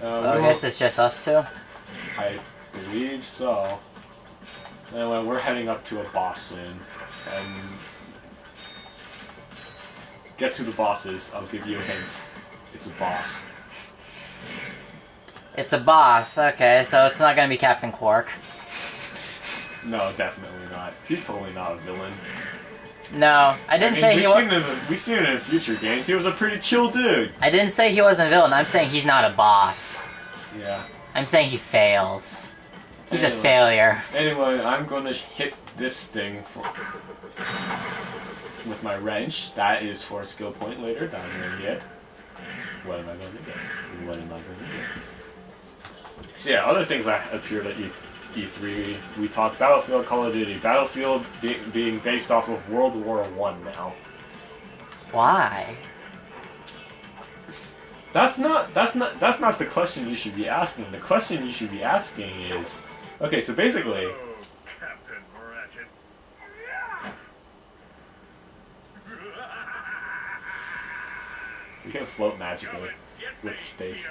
I guess it's just us two? I believe so. Anyway, we're heading up to a boss soon. And guess who the boss is? I'll give you a hint. It's a boss. It's a boss, okay, so it's not gonna be Captain Quark. No, definitely not. He's totally not a villain. No, I didn't say he was. We've seen it in future games. He was a pretty chill dude. I didn't say he wasn't a villain, I'm saying he's not a boss. Yeah. I'm saying he fails. He's a failure. Anyway, I'm gonna hit this thing with my wrench. That is for a skill point later that I'm gonna get. What am I gonna get? What am I gonna get? So yeah, other things that appeared at E3, we talked Battlefield, Call of Duty. Battlefield being based off of World War I now. Why? That's not the question you should be asking. The question you should be asking is, okay, so basically, Captain Ratchet. you can float magically with space.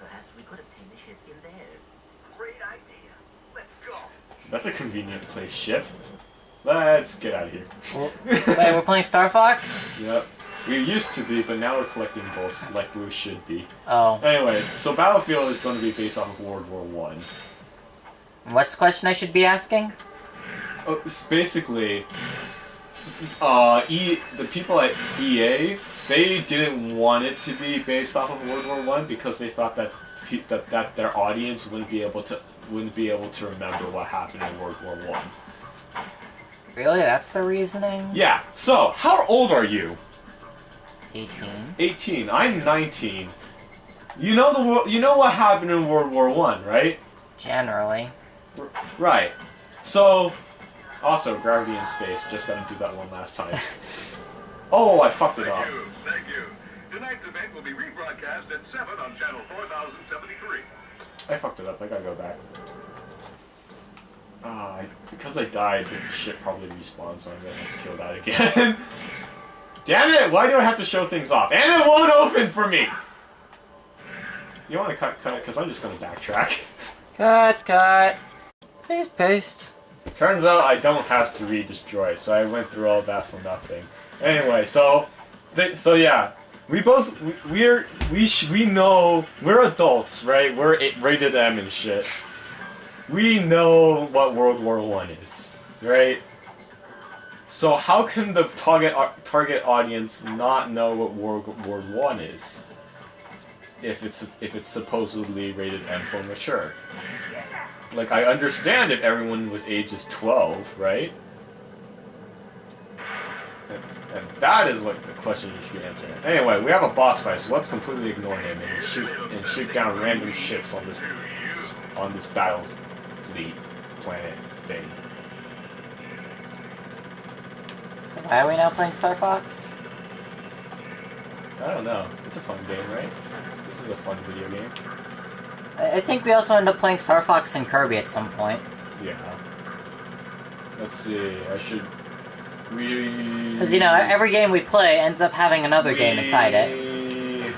Perhaps we could obtain the ship in there. Great idea. Let's go. That's a convenient place ship. Let's get out of here. Wait, we're playing Star Fox? Yep. We used to be, but now we're collecting votes like we should be. Oh. Anyway, so Battlefield is going to be based off of World War I. What's the question I should be asking? Oh, it's basically, the people at EA, they didn't want it to be based off of World War I because they thought that that their audience wouldn't be able to remember what happened in World War I. Really? That's the reasoning? Yeah. So, how old are you? 18. 18. I'm 19. You know what happened in World War I, right? Generally. Right. So, also gravity in space. Just gotta do that one last time. Oh, I fucked it up. Thank you. Tonight's event will be rebroadcast at 7 on channel 4073. I fucked it up. I gotta go back. Because I died, the shit probably respawned, so I'm gonna have to kill that again. Damn it! Why do I have to show things off? And it won't open for me! You wanna cut it? Because I'm just gonna backtrack. Cut. Paste. Turns out I don't have to re-destroy, so I went through all that for nothing. Anyway, so yeah. We know, we're adults, right? We're rated M and shit. We know what World War I is, right? So how can the target audience not know what World War I is? If it's supposedly rated M for mature. Like, I understand if everyone was ages 12, right? And that is what the question you should be answering. Anyway, we have a boss fight, so let's completely ignore him and shoot down random ships on this battle fleet planet thing. So why are we now playing Star Fox? I don't know. It's a fun game, right? This is a fun video game. I think we also end up playing Star Fox and Kirby at some point. Yeah. Let's see. Because, you know, every game we play ends up having another game inside it.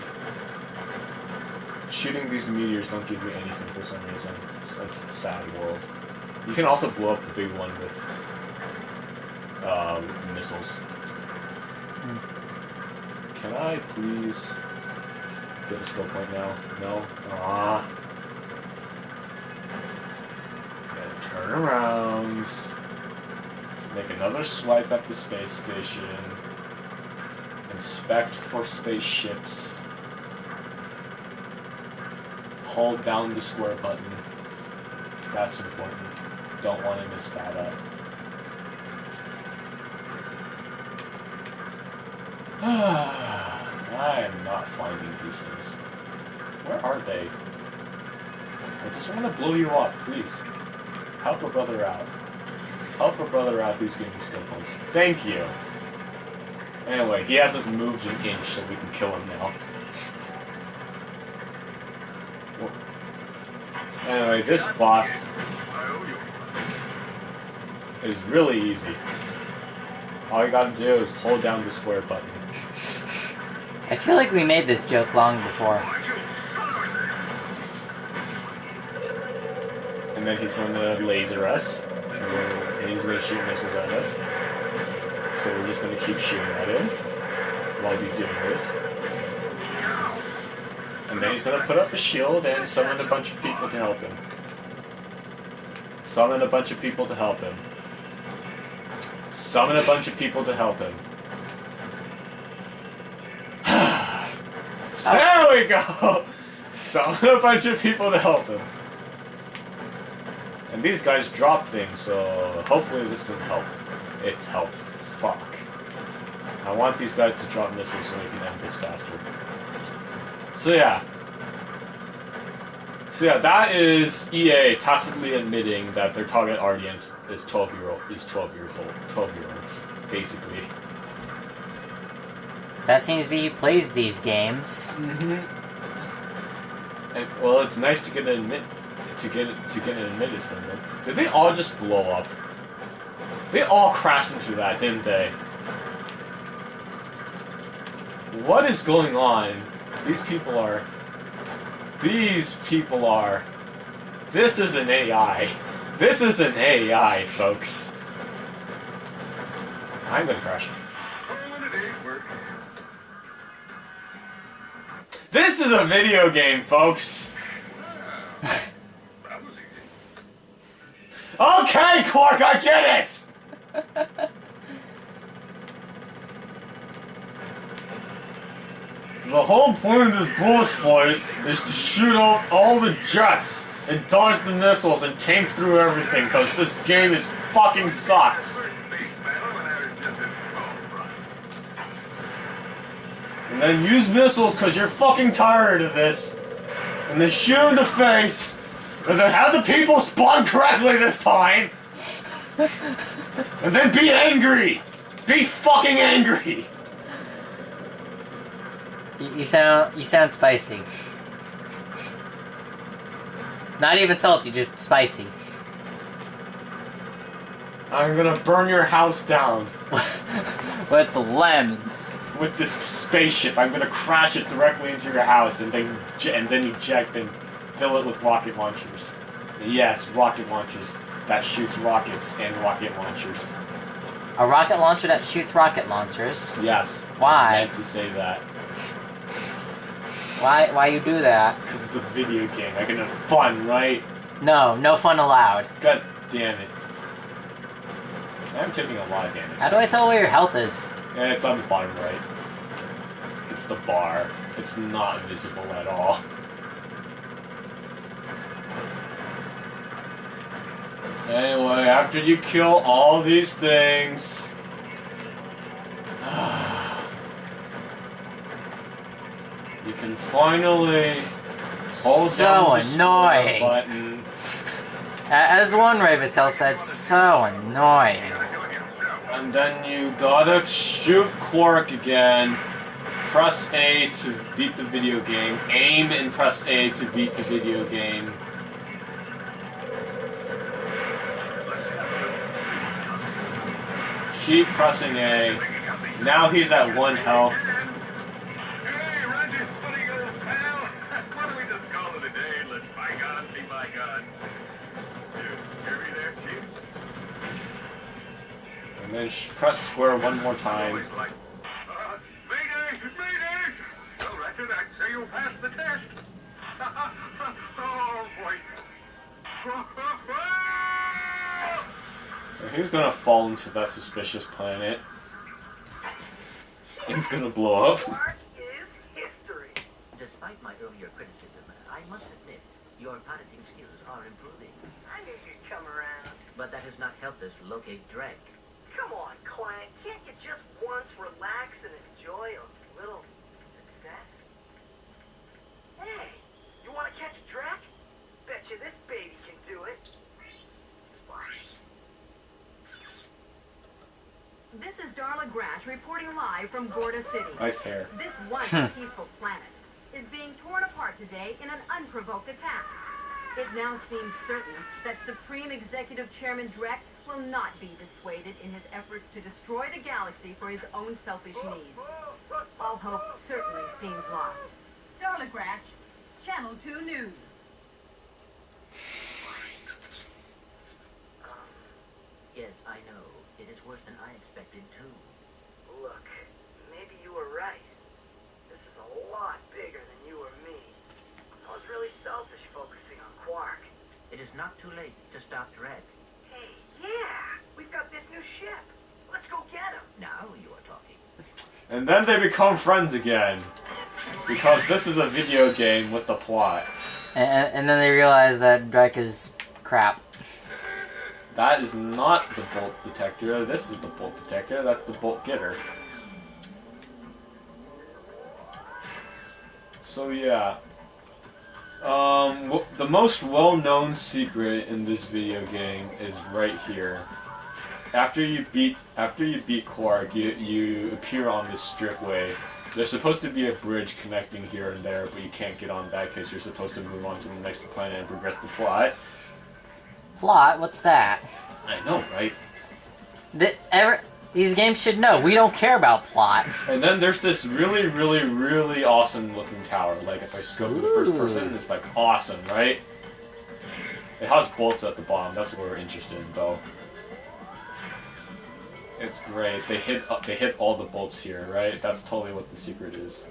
Shooting these meteors don't give you anything for some reason. It's a sad world. You can also blow up the big one with missiles. Can I please get a skill point now? No? And turn around. Make another swipe at the space station. Inspect for spaceships. Hold down the square button. That's important. Don't want to miss that up. I am not finding these things. Where are they? I just want to blow you up, please. Help a brother out. Help a brother out who's getting skill points. Thank you. Anyway, he hasn't moved an inch, so we can kill him now. Anyway, this boss is really easy. All you gotta do is hold down the square button. I feel like we made this joke long before. And then he's going to laser us. And he's going to shoot missiles at us. So we're just going to keep shooting at him while he's doing this. And then he's going to put up a shield and summon a bunch of people to help him. Summon a bunch of people to help him. Summon a bunch of people to help him. There we go! Summon a bunch of people to help him. And these guys drop things, so hopefully this will help. It's health. Fuck. I want these guys to drop missiles so we can end this faster. So yeah, that is EA tacitly admitting that their target audience is 12 years old, 12-year-olds, basically. That seems to be who plays these games. Mm-hmm. Well, it's nice to get it admitted from them. Did they all just blow up? They all crashed into that, didn't they? What is going on? These people are... This is an AI. This is an AI, folks. I'm gonna crash. This is a video game, folks! Okay, Clark, I get it! So the whole point of this boss fight is to shoot out all the jets and dodge the missiles and tank through everything, because this game is fucking sucks. And then use missiles because you're fucking tired of this. And then shoot in the face. And then have the people spawn correctly this time. And then be angry. Be fucking angry. You sound spicy. Not even salty, just spicy. I'm gonna burn your house down. With the lemons. With this spaceship, I'm gonna crash it directly into your house and then eject and fill it with rocket launchers. Yes, rocket launchers that shoots rockets and rocket launchers. A rocket launcher that shoots rocket launchers? Yes. Why? I meant to say that. Why you do that? Because it's a video game. I can have fun, right? No fun allowed. God damn it. I'm taking a lot of damage. How do I tell where your health is? Yeah, it's on the bottom right. It's the bar. It's not visible at all. Anyway, after you kill all these things... you can finally hold down the square button. As one Raventail said, so annoying. And then you gotta shoot Quark again. Press A to beat the video game. Aim and press A to beat the video game. Keep pressing A. Now he's at 1 health. Hey, Ratchet, buddy, old pal. Why don't we just call it a day and let bygones be bygones? You hear me there, Chief? And then press square one more time. Always like, Mayday! Mayday! Well, Ratchet, I'd say you passed the test. Oh, boy. So he's gonna fall into that suspicious planet. It's gonna blow up. What is history? Despite my earlier criticism, I must admit, your piloting skills are improving. I knew you'd come around. But that has not helped us locate Drake. Come on, Clank. Can't you just once relax and enjoy a little success? Hey, you want to catch a Drac? Bet you this baby can do it. This is Darla Gratch reporting live from Gorda City. Nice hair. This once peaceful planet is being torn apart today in an unprovoked attack. It now seems certain that Supreme Executive Chairman Drek will not be dissuaded in his efforts to destroy the galaxy for his own selfish needs. All hope certainly seems lost. Darling Ratchet, Channel 2 News. Yes, I know. It is worse than I expected, too. Look, maybe you were right. This is a lot bigger than you or me. I was really selfish focusing on Quark. It is not too late to stop Dredd. Hey, yeah! We've got this new ship. Let's go get him. Now you are talking. And then they become friends again. Because this is a video game with the plot. And then they realize that Drek is crap. That is not the bolt detector. This is the bolt detector. That's the bolt getter. So yeah. The most well-known secret in this video game is right here. After you beat Quark, you appear on this stripway. There's supposed to be a bridge connecting here and there, but you can't get on that because you're supposed to move on to the next planet and progress the plot. Plot? What's that? I know, right? These games should know. We don't care about plot. And then there's this really, really, really awesome looking tower. Like, if I scope the first person, it's like awesome, right? It has bolts at the bottom. That's what we're interested in, though. It's great. They hit all the bolts here, right? That's totally what the secret is.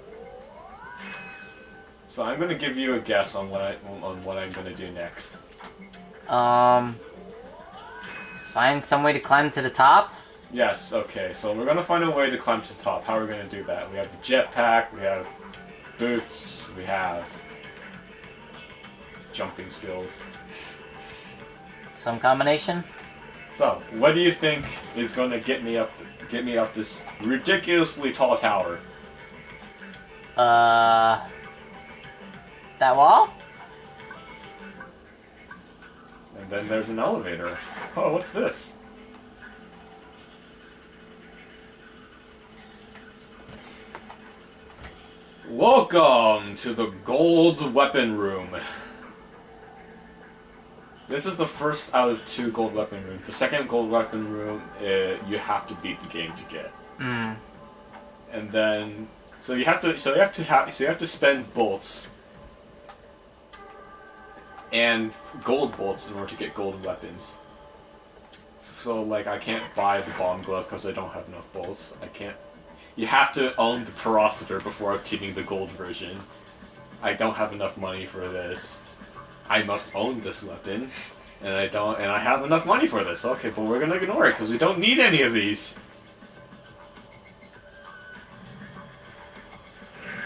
So I'm gonna give you a guess on what I'm gonna do next. Find some way to climb to the top? Yes, okay, so we're gonna find a way to climb to the top. How are we gonna do that? We have the jetpack, we have boots, we have jumping skills. Some combination? So, what do you think is gonna get me up this ridiculously tall tower? That wall? And then there's an elevator. Oh, what's this? Welcome to the gold weapon room. This is the first out of 2 gold weapon rooms. The second gold weapon room, you have to beat the game to get. Mm. And then, so you have to spend bolts and gold bolts in order to get gold weapons. So like, I can't buy the bomb glove because I don't have enough bolts. I can't. You have to own the peroxider before obtaining the gold version. I don't have enough money for this. I must own this weapon, and I have enough money for this. Okay, but we're gonna ignore it because we don't need any of these.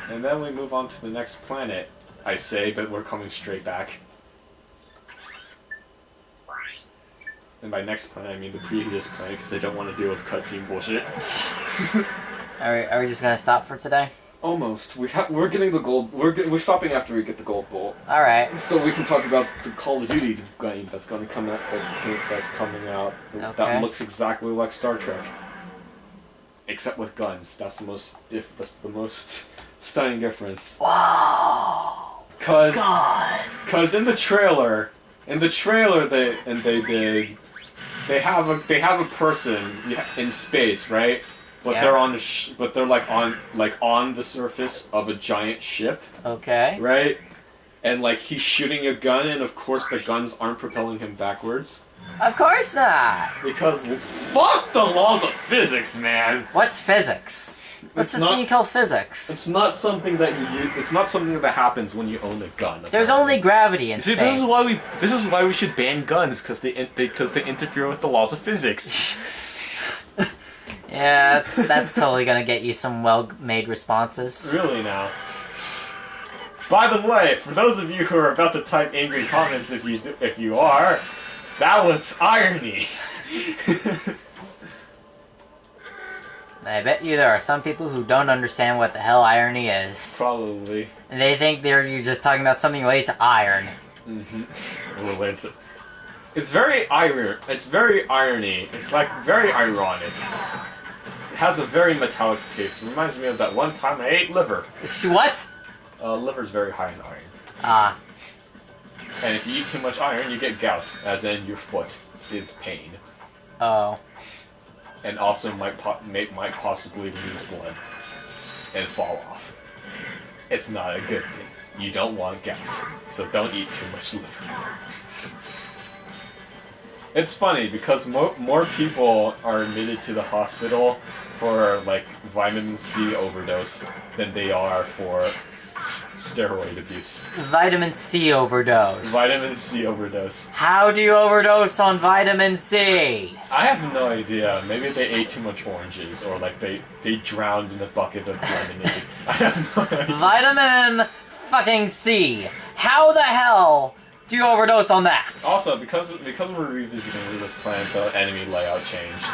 And then we move on to the next planet, I say, but we're coming straight back. And by next planet, I mean the previous planet, because I don't want to deal with cutscene bullshit. Are we just gonna stop for today? Almost. We're getting the gold. We're stopping after we get the gold bolt. All right. So we can talk about the Call of Duty game that's going to come out. That's coming out. Okay. That looks exactly like Star Trek, except with guns. That's the most stunning difference. Wow. Cause in the trailer they have a person in space, right? But Yeah. they're on the surface of a giant ship, Okay. right? And like he's shooting a gun, and of course the guns aren't propelling him backwards Of course not. because fuck the laws of physics, man. What's physics? What's It's this not- thing called physics? It's not something that It's not something that happens when you own a gun. There's apparently. only gravity in See, space. this is why we should ban guns because they interfere with the laws of physics. Yeah, that's totally gonna get you some well-made responses. Really now. By the way, for those of you who are about to type angry comments, if you are, that was irony. I bet you there are some people who don't understand what the hell irony is. Probably. And they think you're just talking about something related to iron. Mm-hmm. Related. It's very irony. It's like very ironic. It has a very metallic taste. It reminds me of that one time I ate liver. What? Liver's very high in iron. Ah. And if you eat too much iron, you get gout, as in your foot is pain. Oh. And also might possibly lose blood. and fall off. It's not a good thing. You don't want gout, so don't eat too much liver. It's funny because more people are admitted to the hospital for like vitamin C overdose than they are for steroid abuse. Vitamin C overdose. Vitamin C overdose. How do you overdose on vitamin C? I have no idea. Maybe they ate too much oranges, or like they drowned in a bucket of lemonade. I have no idea. Vitamin fucking C. How the hell do you overdose on that? Also, because we're revisiting this planet, the enemy layout changed.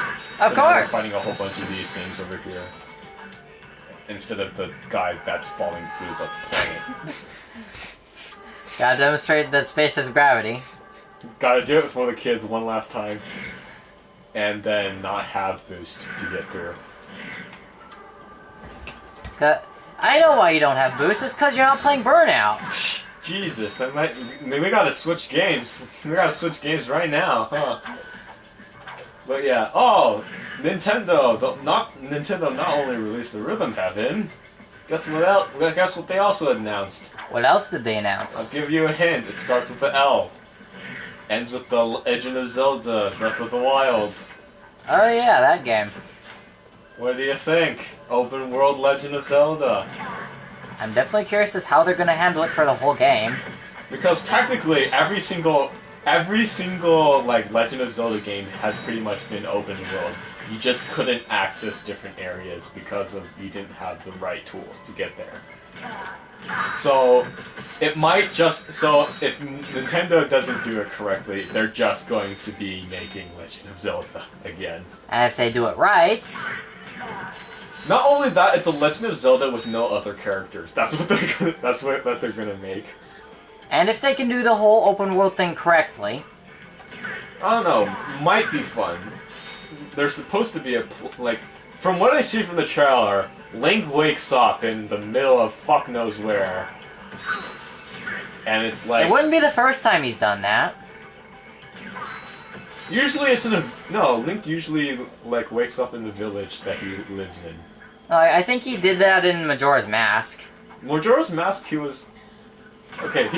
Of So now we're course. fighting a whole bunch of these things over here. Instead of the guy that's falling through the planet. Gotta demonstrate that space has gravity. Gotta do it for the kids one last time. And then not have boost to get through. I know why you don't have boost. It's because you're not playing Burnout. Jesus, we gotta switch games. We gotta switch games right now, huh? But yeah, Nintendo not only released the Rhythm Heaven, guess what they also announced? What else did they I'll announce? give you a hint. It starts with the L. Ends with the Legend of Zelda, Breath of the Wild. Oh yeah, that game. What do you think? Open World Legend of Zelda. I'm definitely curious as how they're gonna handle it for the whole game. Because technically, every single like Legend of Zelda game has pretty much been open world. You just couldn't access different areas because you didn't have the right tools to get there. So it might just if Nintendo doesn't do it correctly, they're just going to be making Legend of Zelda again. And if they do it right, Not only that, it's a Legend of Zelda with no other characters. That's what they're gonna make. and if they can do the whole open world thing correctly, I don't know. Might be fun. There's supposed to be from what I see from the trailer, Link wakes up in the middle of fuck knows where, and it's like it wouldn't be the first time he's done that. usually Link usually like wakes up in the village that he lives in. I think he did that in Majora's Mask. Majora's Mask, he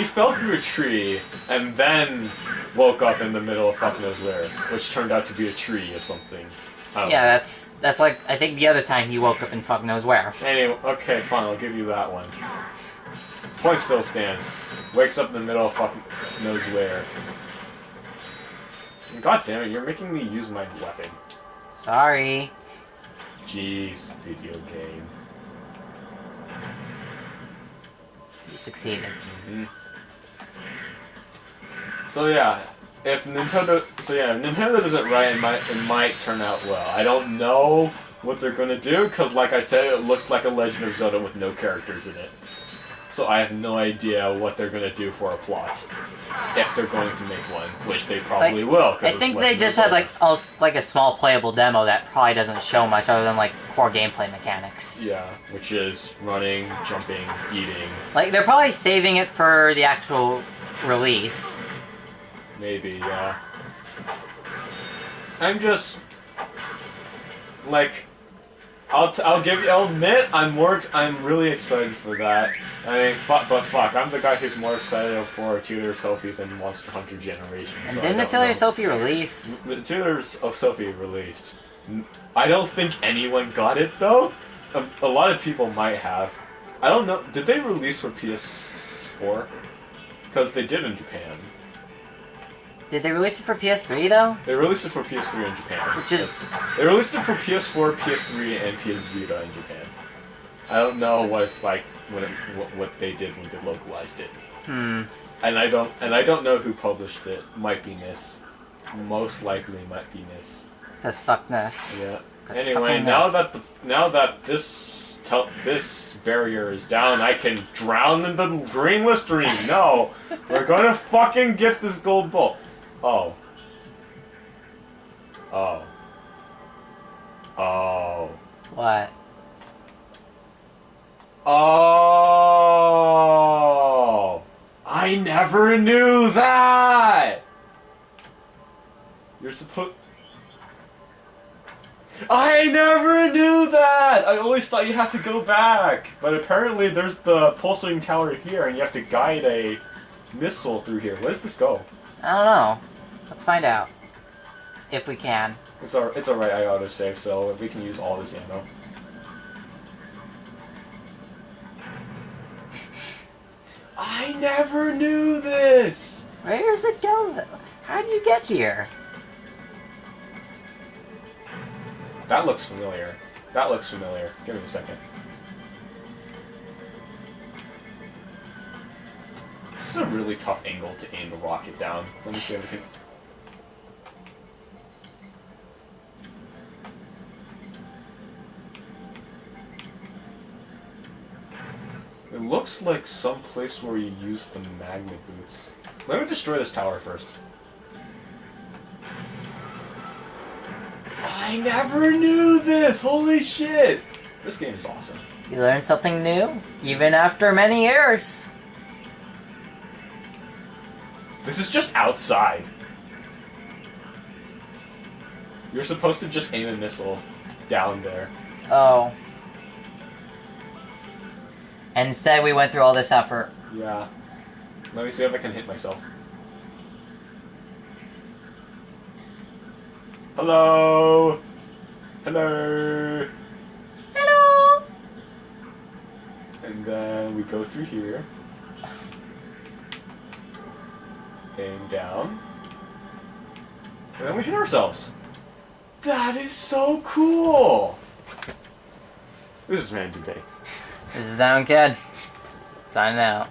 fell through a tree and then woke up in the middle of fuck knows where, which turned out to be a tree or something. I don't know. Yeah, that's like, I think the other time he woke up in fuck knows where. Anyway, okay, fine, I'll give you that one. Point still stands. Wakes up in the middle of fuck knows where. God damn it, you're making me use my weapon. Sorry. Jeez, video game. You succeeded. So yeah, if Nintendo does it right, it might turn out well. I don't know what they're gonna do, because like I said, it looks like a Legend of Zelda with no characters in it. So I have no idea what they're gonna do for a plot. If they're going to make one, which they probably will. I think they just had like a small playable demo that probably doesn't show much other than like core gameplay mechanics. Yeah, which is running, jumping, eating. Like they're probably saving it for the actual release. Maybe, yeah. I'm just like, I'll admit I'm really excited for that. I mean, fuck, I'm the guy who's more excited for Tutor Sophie than Monster Hunter Generation. And So didn't Atelier Sophie release? The Tutors of Sophie released. I don't think anyone got it though. A lot of people might have. I don't know. Did they release for PS4? Because they did in Japan. Did they release it for PS3 though? They released it for PS3 in Japan. Which is They released it for PS4, PS3, and PS Vita in Japan. I don't know what it's like what they did when they localized it. And I don't know who published it. Might be NIS. Most likely might be NIS. Cause fuckness. Yeah. 'Cause Anyway, fucking now that this barrier is down, I can drown in the green Listerine. No, we're gonna fucking get this gold ball. Oh. What? Oh! I never knew that! You're supposed... I never knew that! I always thought you have to go back. But apparently there's the pulsating tower here and you have to guide a missile through here. Where does this go? I don't know. Let's find out. If we can. It's alright, I autosave, so we can use all this ammo. I never knew this! Where does it go, though? How do you get here? That looks familiar. That looks familiar. Give me a second. This is a really tough angle to aim the rocket down. Let me see if I can... It looks like some place where you use the magnet boots. Let me destroy this tower first. I never knew this! Holy shit! This game is awesome. You learn something new, even after many years. This is just outside. You're supposed to just aim a missile down there. Oh. And instead we went through all this effort. Yeah. Let me see if I can hit myself. Hello! Hello! Hello! And then we go through here. Aim down. And then we hit ourselves. That is so cool! This is Randy Day. This is Sound Kid. Signing out.